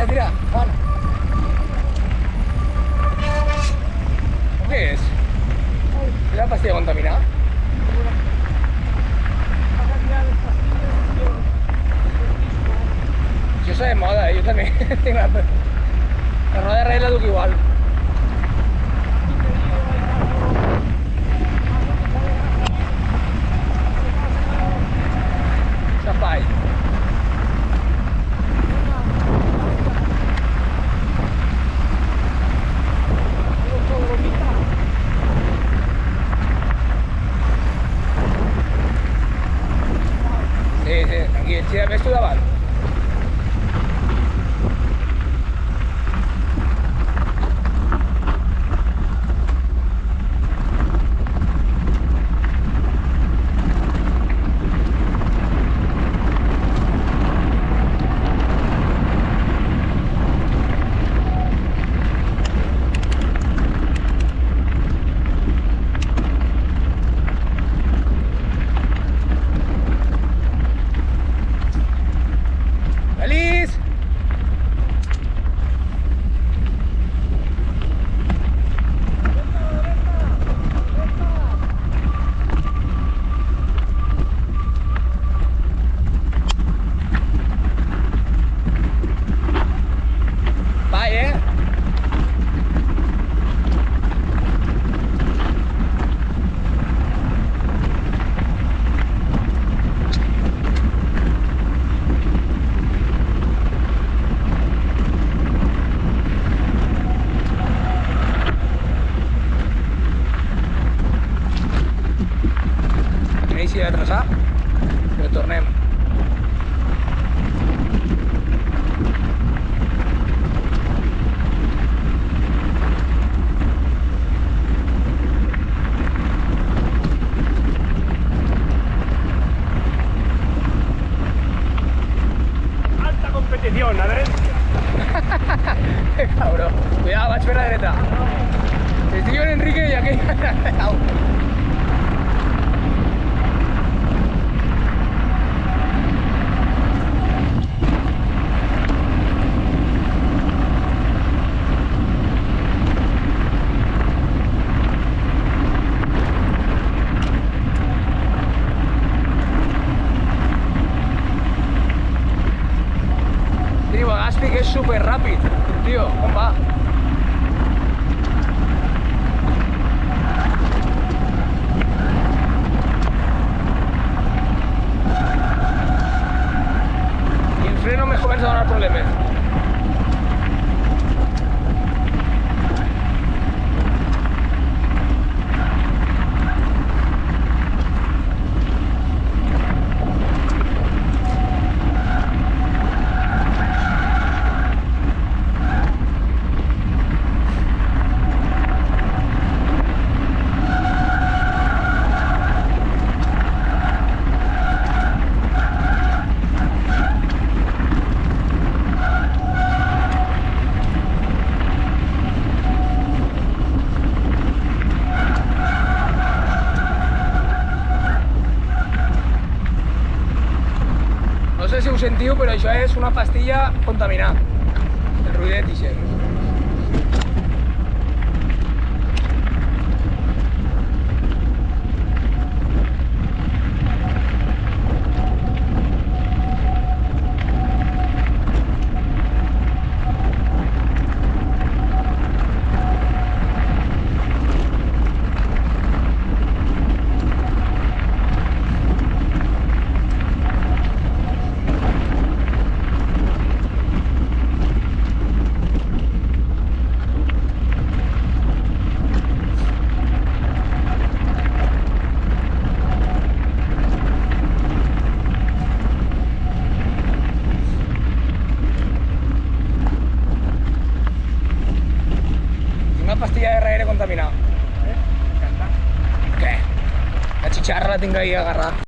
tira, tira, Juan. ¿Qué es? ¿Es la pastilla contaminada? Yo soy de moda, yo también tengo la rueda de raíz la duco igual. Chapai. Sí, sí, tranquil, sí, ves tu davant. ¡Feliz! Vaya. Inici de traçar, però tornem. Alta competición, adherencia. Cabró, cuidado, vaig per la dreta. Estic jo en Enrique i aquell... Au. Tio, a Gaspi que és super ràpid. Tio, on va? I el freno me comença a donar problemes. No sé si ho sentiu, però això és una pastilla contaminada. El ruidet i això. Una pastilla de raire contaminada. ¿Qué? La chicharra la tengo ahí agarrada.